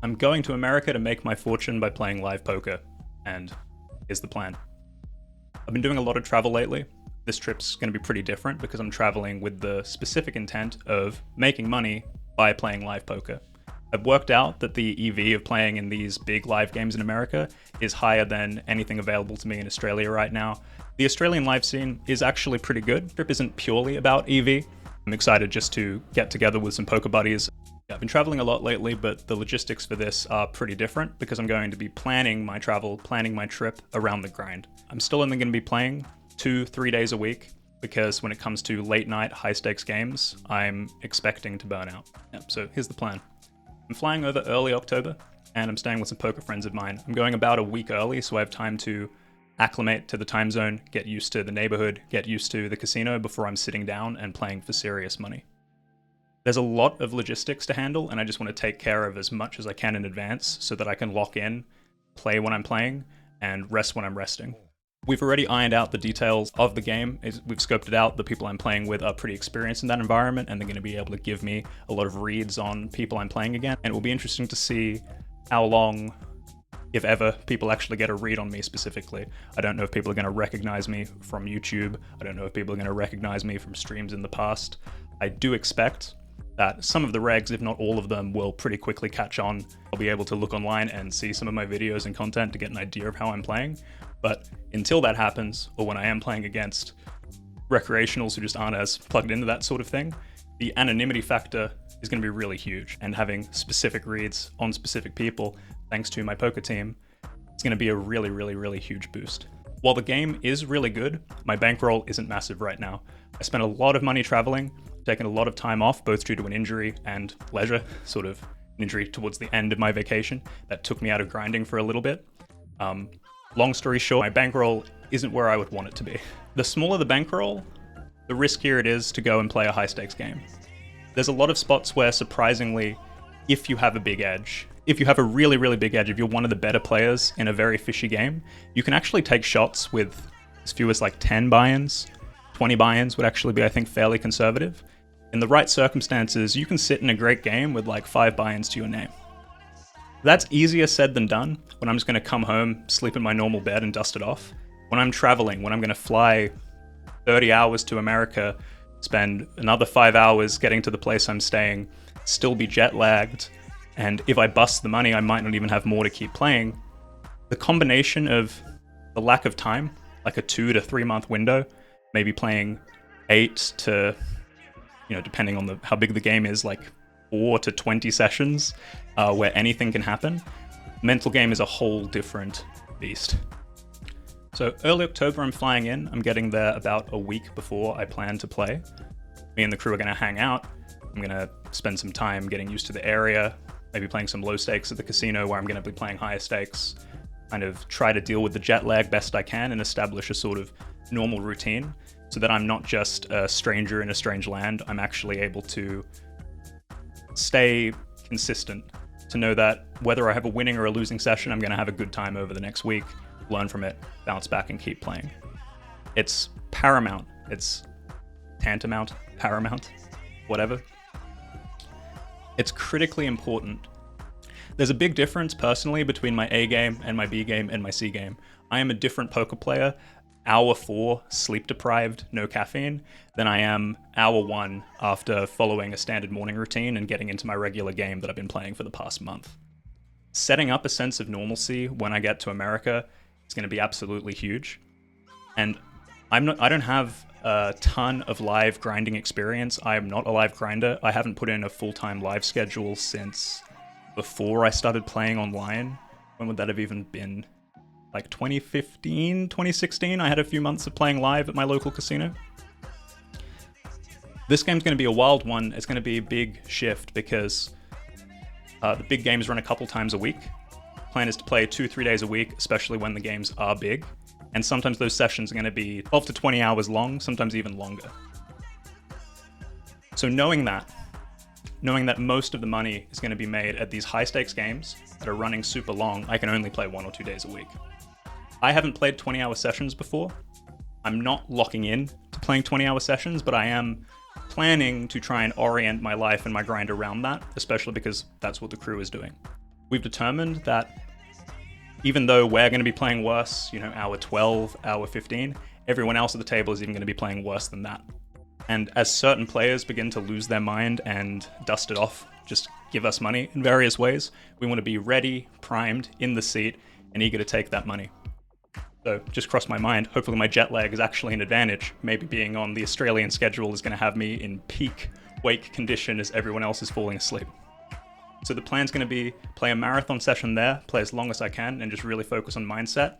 I'm going to America to make my fortune by playing live poker, and here's the plan. I've been doing a lot of travel lately. This trip's going to be pretty different because I'm traveling with the specific intent of making money by playing live poker. I've worked out that the EV of playing in these big live games in America is higher than anything available to me in Australia right now. The Australian live scene is actually pretty good. The trip isn't purely about EV. I'm excited just to get together with some poker buddies. I've been traveling a lot lately, but the logistics for this are pretty different because I'm going to be planning my travel, planning my trip around the grind. I'm still only going to be playing 2-3 days a week because when it comes to late night high stakes games, I'm expecting to burn out. So here's the plan. I'm flying over early October and I'm staying with some poker friends of mine. I'm going about a week early so I have time to acclimate to the time zone, get used to the neighborhood, get used to the casino before I'm sitting down and playing for serious money. There's a lot of logistics to handle, and I just want to take care of as much as I can in advance so that I can lock in, play when I'm playing, and rest when I'm resting. We've already ironed out the details of the game. We've scoped it out. The people I'm playing with are pretty experienced in that environment, and they're going to be able to give me a lot of reads on people I'm playing against. And it will be interesting to see how long, if ever, people actually get a read on me specifically. I don't know if people are going to recognize me from YouTube. I don't know if people are going to recognize me from streams in the past. I do expect that some of the regs, if not all of them, will pretty quickly catch on. I'll be able to look online and see some of my videos and content to get an idea of how I'm playing. But until that happens, or when I am playing against recreationals who just aren't as plugged into that sort of thing, the anonymity factor is going to be really huge. And having specific reads on specific people, thanks to my poker team, it's going to be a really, really, really huge boost. While the game is really good, my bankroll isn't massive right now. I spent a lot of money traveling, taken a lot of time off, both due to an injury and leisure, sort of an injury towards the end of my vacation that took me out of grinding for a little bit. Long story short, my bankroll isn't where I would want it to be. The smaller the bankroll, the riskier it is to go and play a high stakes game. There's a lot of spots where, surprisingly, if you have a big edge, if you have a really, really big edge, if you're one of the better players in a very fishy game, you can actually take shots with as few as like 10 buy-ins. 20 buy-ins would actually be, I think, fairly conservative. In the right circumstances, you can sit in a great game with like 5 buy-ins to your name. That's easier said than done when I'm just going to come home, sleep in my normal bed and dust it off. When I'm traveling, when I'm going to fly 30 hours to America, spend another 5 hours getting to the place I'm staying, still be jet lagged, and if I bust the money, I might not even have more to keep playing. The combination of the lack of time, like a 2 to 3 month window, maybe playing 8 to, depending on how big the game is, like 4 to 20 sessions where anything can happen. Mental game is a whole different beast. So early October, I'm flying in. I'm getting there about a week before I plan to play. Me and the crew are going to hang out. I'm going to spend some time getting used to the area, maybe playing some low stakes at the casino where I'm going to be playing higher stakes, kind of try to deal with the jet lag best I can and establish a sort of normal routine so that I'm not just a stranger in a strange land. I'm actually able to stay consistent, to know that whether I have a winning or a losing session, I'm going to have a good time over the next week, learn from it, bounce back and keep playing. It's paramount. It's tantamount, paramount, whatever. It's critically important. There's a big difference personally between my A game and my B game and my C game. I am a different poker player, hour 4, sleep deprived, no caffeine, than I am hour 1 after following a standard morning routine and getting into my regular game that I've been playing for the past month. Setting up a sense of normalcy when I get to America is going to be absolutely huge. And I don't have a ton of live grinding experience. I am not a live grinder. I haven't put in a full-time live schedule since before I started playing online. When would that have even been? Like 2015, 2016? I had a few months of playing live at my local casino. This game's going to be a wild one. It's going to be a big shift because the big games run a couple times a week. Plan is to play 2-3 days a week, especially when the games are big. And sometimes those sessions are going to be 12 to 20 hours long, sometimes even longer. So knowing that most of the money is going to be made at these high stakes games that are running super long, I can only play 1 or 2 days a week. I haven't played 20-hour sessions before. I'm not locking in to playing 20-hour sessions, but I am planning to try and orient my life and my grind around that, especially because that's what the crew is doing. we've determined that even though we're going to be playing worse, hour 12, hour 15, everyone else at the table is even going to be playing worse than that. And as certain players begin to lose their mind and dust it off, just give us money in various ways, we want to be ready, primed, in the seat, and eager to take that money. So just crossed my mind, hopefully my jet lag is actually an advantage. Maybe being on the Australian schedule is going to have me in peak wake condition as everyone else is falling asleep. So the plan's going to be play a marathon session there, play as long as I can, and just really focus on mindset.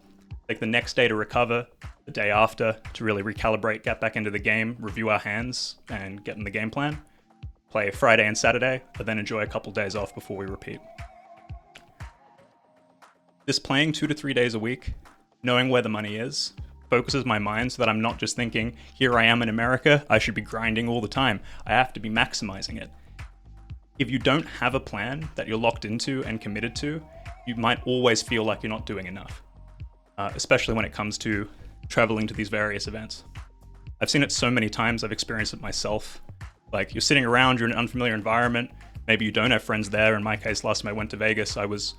Take the next day to recover, the day after to really recalibrate, get back into the game, review our hands, and get in the game plan. Play Friday and Saturday, but then enjoy a couple days off before we repeat. This playing 2 to 3 days a week, knowing where the money is, focuses my mind so that I'm not just thinking, here I am in America, I should be grinding all the time. I have to be maximizing it. If you don't have a plan that you're locked into and committed to, you might always feel like you're not doing enough, especially when it comes to traveling to these various events. I've seen it so many times, I've experienced it myself. Like, you're sitting around, you're in an unfamiliar environment, maybe you don't have friends there. In my case, last time I went to Vegas, I was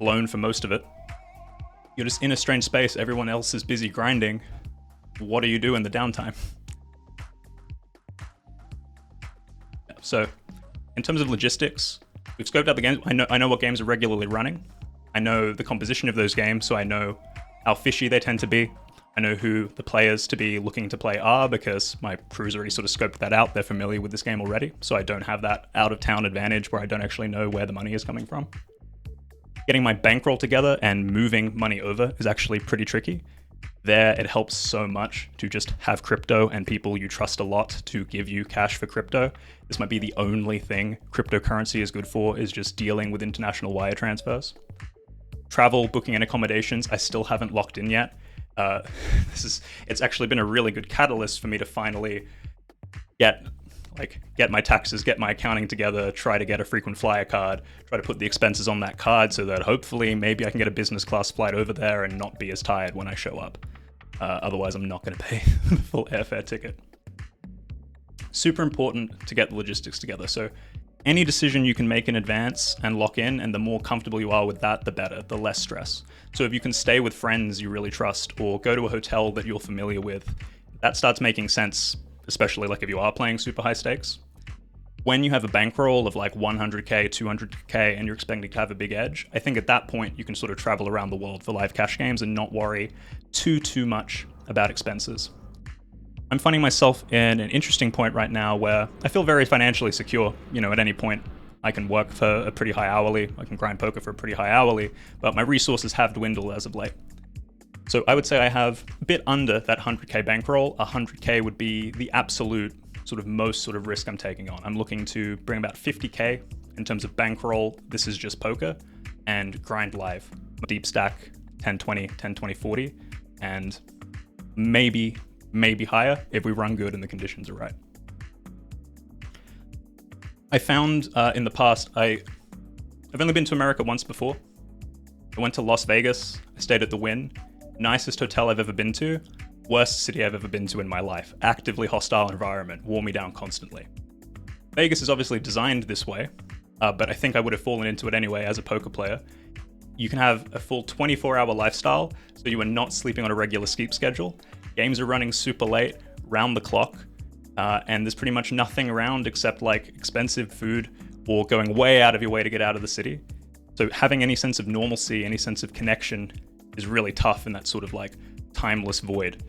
alone for most of it. You're just in a strange space, everyone else is busy grinding. What do you do in the downtime? So, in terms of logistics, we've scoped out the games. I know what games are regularly running. I know the composition of those games, so I know how fishy they tend to be. I know who the players to be looking to play are because my crew's already sort of scoped that out. They're familiar with this game already, so I don't have that out-of-town advantage where I don't actually know where the money is coming from. Getting my bankroll together and moving money over is actually pretty tricky. There, it helps so much to just have crypto and people you trust a lot to give you cash for crypto. This might be the only thing cryptocurrency is good for, is just dealing with international wire transfers. Travel, booking, and accommodations, I still haven't locked in yet. It's actually been a really good catalyst for me to finally get my taxes, get my accounting together, try to get a frequent flyer card, try to put the expenses on that card so that hopefully maybe I can get a business class flight over there and not be as tired when I show up. Otherwise, I'm not going to pay the full airfare ticket. Super important to get the logistics together. So any decision you can make in advance and lock in, and the more comfortable you are with that, the better, the less stress. So if you can stay with friends you really trust or go to a hotel that you're familiar with, that starts making sense, especially like if you are playing super high stakes. When you have a bankroll of like 100k, 200k, and you're expecting to have a big edge, I think at that point you can sort of travel around the world for live cash games and not worry too much about expenses. I'm finding myself in an interesting point right now where I feel very financially secure. At any point I can work for a pretty high hourly, I can grind poker for a pretty high hourly, but my resources have dwindled as of late. So I would say I have a bit under that 100k bankroll. 100k would be the absolute most sort of risk I'm taking on. I'm looking to bring about 50k in terms of bankroll. This is just poker and grind live. Deep stack 10-20, 10-20, 40, and maybe higher if we run good and the conditions are right. I found in the past, I've only been to America once before. I went to Las Vegas, I stayed at the Wynn. Nicest hotel I've ever been to, worst city I've ever been to in my life. Actively hostile environment, wore me down constantly. Vegas is obviously designed this way, but I think I would have fallen into it anyway as a poker player. You can have a full 24-hour lifestyle, so you are not sleeping on a regular sleep schedule. Games are running super late, round the clock, and there's pretty much nothing around except like expensive food or going way out of your way to get out of the city. So having any sense of normalcy, any sense of connection is really tough in that sort of like timeless void.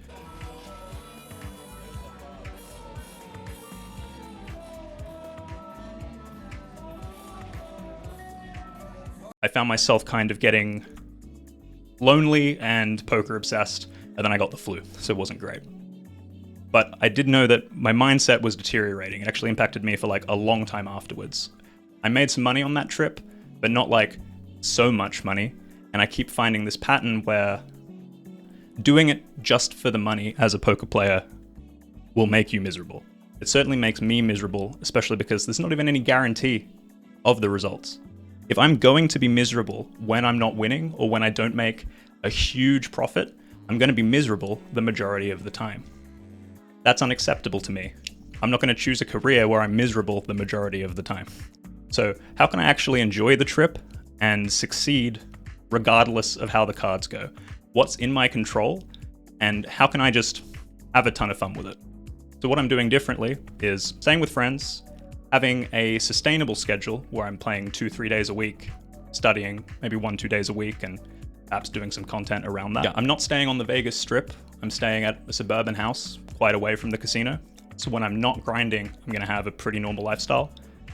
I found myself kind of getting lonely and poker obsessed, and then I got the flu, so it wasn't great. But I did know that my mindset was deteriorating. It actually impacted me for like a long time afterwards. I made some money on that trip, but not like so much money. And I keep finding this pattern where doing it just for the money as a poker player will make you miserable. It certainly makes me miserable, especially because there's not even any guarantee of the results. If I'm going to be miserable when I'm not winning or when I don't make a huge profit, I'm going to be miserable the majority of the time. That's unacceptable to me. I'm not going to choose a career where I'm miserable the majority of the time. So how can I actually enjoy the trip and succeed regardless of how the cards go. What's in my control, and how can I just have a ton of fun with it? So what I'm doing differently is staying with friends, having a sustainable schedule where I'm playing 2-3 days a week, studying maybe 1-2 days a week, and perhaps doing some content around that. Yeah, I'm not staying on the Vegas Strip. I'm staying at a suburban house quite away from the casino. So when I'm not grinding, I'm gonna have a pretty normal lifestyle.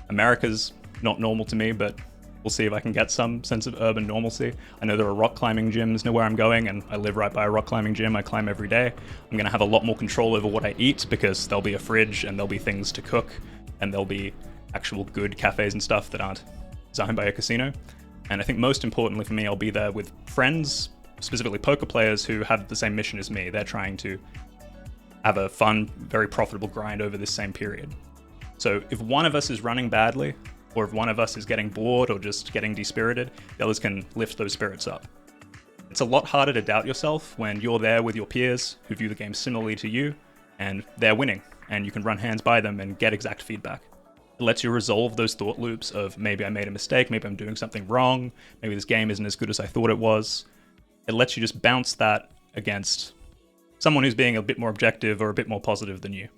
America's not normal to me, but we'll see if I can get some sense of urban normalcy. I know there are rock climbing gyms near where I'm going, and I live right by a rock climbing gym. I climb every day. I'm gonna have a lot more control over what I eat because there'll be a fridge and there'll be things to cook, and there'll be actual good cafes and stuff that aren't designed by a casino. And I think most importantly for me, I'll be there with friends, specifically poker players who have the same mission as me. They're trying to have a fun, very profitable grind over this same period. So if one of us is running badly, or if one of us is getting bored or just getting dispirited, the others can lift those spirits up. It's a lot harder to doubt yourself when you're there with your peers who view the game similarly to you, and they're winning, and you can run hands by them and get exact feedback. It lets you resolve those thought loops of maybe I made a mistake, maybe I'm doing something wrong, maybe this game isn't as good as I thought it was. It lets you just bounce that against someone who's being a bit more objective or a bit more positive than you.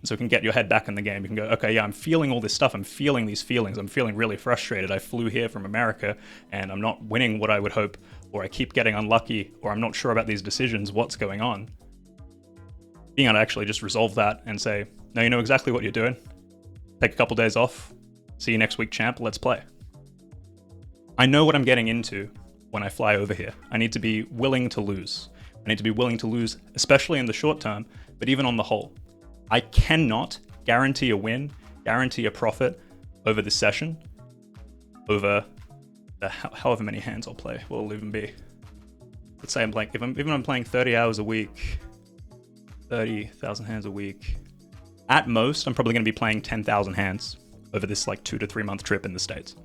So it can get your head back in the game. You can go, okay, yeah, I'm feeling all this stuff. I'm feeling these feelings. I'm feeling really frustrated. I flew here from America and I'm not winning what I would hope, or I keep getting unlucky, or I'm not sure about these decisions. What's going on? Being able to actually just resolve that and say, no, you know exactly what you're doing. Take a couple days off. See you next week, champ. Let's play. I know what I'm getting into when I fly over here. I need to be willing to lose. I need to be willing to lose, especially in the short term, but even on the whole. I cannot guarantee a win, guarantee a profit over this session, over the however many hands I'll play. What will even be? Let's say I'm playing, even I'm playing 30 hours a week, 30,000 hands a week. At most, I'm probably going to be playing 10,000 hands over this like 2 to 3 month trip in the States.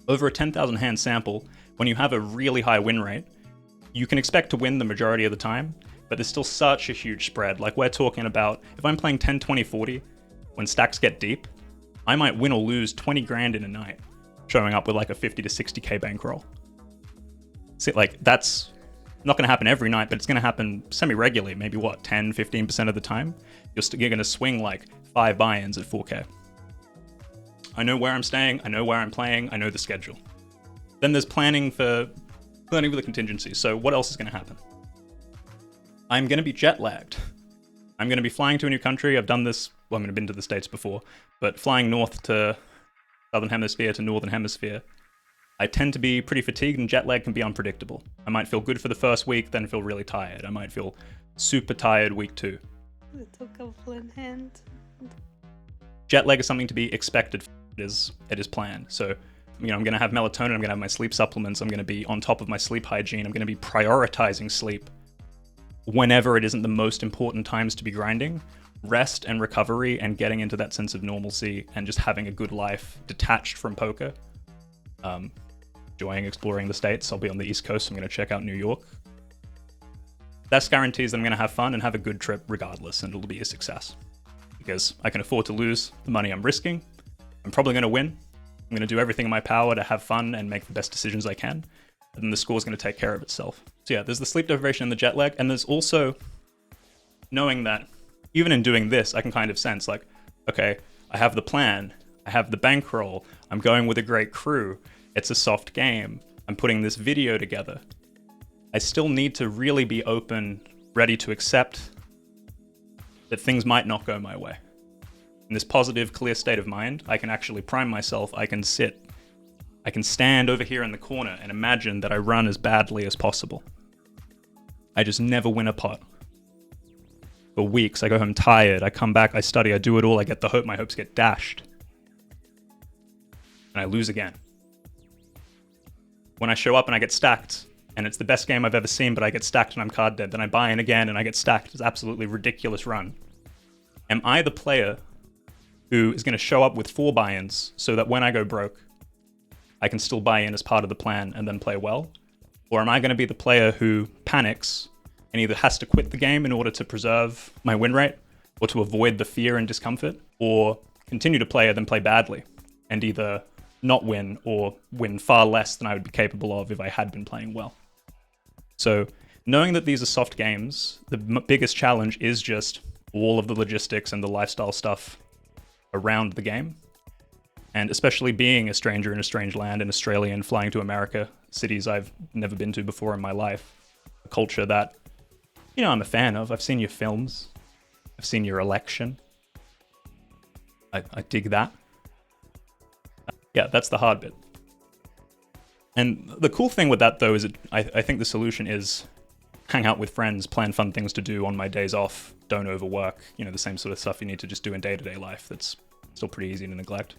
Over a 10,000 hand sample, when you have a really high win rate, you can expect to win the majority of the time, but there's still such a huge spread. Like we're talking about, if I'm playing 10, 20, 40, when stacks get deep, I might win or lose 20 grand in a night, showing up with like a 50 to 60K bankroll. See, like that's not going to happen every night, but it's going to happen semi-regularly, maybe what, 10, 15% of the time. You're going to swing like 5 buy-ins at 4K. I know where I'm staying, I know where I'm playing, I know the schedule. Then there's planning for the contingencies. So what else is going to happen? I'm going to be jet lagged. I'm going to be flying to a new country. I've done this, well, I've been to the States before, but flying north to Southern Hemisphere to Northern Hemisphere, I tend to be pretty fatigued, and jet lag can be unpredictable. I might feel good for the first week, then feel really tired. I might feel super tired week 2. Little couple in hand. Jet lag is something to be expected. It is planned. So, I'm going to have melatonin, I'm going to have my sleep supplements, I'm going to be on top of my sleep hygiene, I'm going to be prioritizing sleep whenever it isn't the most important times to be grinding. Rest and recovery and getting into that sense of normalcy and just having a good life detached from poker. Enjoying exploring the States. I'll be on the East Coast, so I'm going to check out New York. That guarantees that I'm going to have fun and have a good trip regardless, and it'll be a success. Because I can afford to lose the money I'm risking. I'm probably going to win. I'm going to do everything in my power to have fun and make the best decisions I can. And then the score's going to take care of itself. So yeah, there's the sleep deprivation and the jet lag. And there's also knowing that even in doing this, I can kind of sense like, okay, I have the plan. I have the bankroll. I'm going with a great crew. It's a soft game. I'm putting this video together. I still need to really be open, ready to accept that things might not go my way. In this positive, clear state of mind, I can actually prime myself. I can sit. I can stand over here in the corner and imagine that I run as badly as possible. I just never win a pot. For weeks, I go home tired. I come back, I study, I do it all. I get the hope. My hopes get dashed. And I lose again. When I show up and I get stacked, and it's the best game I've ever seen, but I get stacked and I'm card dead, then I buy in again and I get stacked. It's an absolutely ridiculous run. Am I the player who is going to show up with 4 buy-ins so that when I go broke, I can still buy in as part of the plan and then play well? Or am I going to be the player who panics and either has to quit the game in order to preserve my win rate, or to avoid the fear and discomfort, or continue to play and then play badly and either not win or win far less than I would be capable of if I had been playing well. So knowing that these are soft games, the biggest challenge is just all of the logistics and the lifestyle stuff around the game. And especially being a stranger in a strange land, an Australian flying to America, cities I've never been to before in my life, a culture that, I'm a fan of. I've seen your films. I've seen your election. I dig that. Yeah, that's the hard bit. And the cool thing with that, though, is I think the solution is hang out with friends, plan fun things to do on my days off, don't overwork, the same sort of stuff you need to just do in day-to-day life that's still pretty easy to neglect.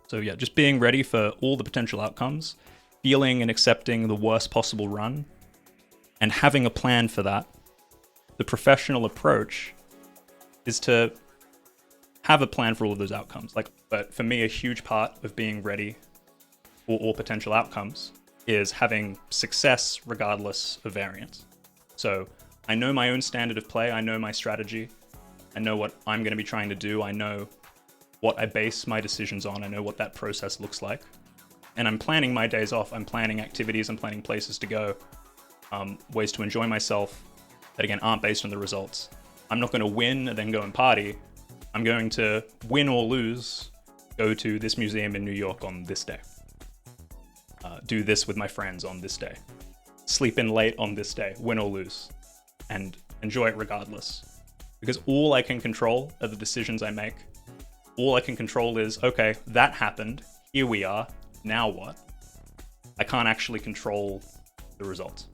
So yeah, just being ready for all the potential outcomes, feeling and accepting the worst possible run, and having a plan for that. The professional approach is to have a plan for all of those outcomes. But for me, a huge part of being ready for all potential outcomes is having success regardless of variance. So I know my own standard of play, I know my strategy, I know what I'm going to be trying to do, I know what I base my decisions on, I know what that process looks like. And I'm planning my days off, I'm planning activities, I'm planning places to go, ways to enjoy myself that again aren't based on the results. I'm not going to win and then go and party. I'm going to win or lose, go to this museum in New York on this day. Do this with my friends on this day. Sleep in late on this day, win or lose. And enjoy it regardless. Because all I can control are the decisions I make. All I can control is, okay, that happened, here we are, now what? I can't actually control the results.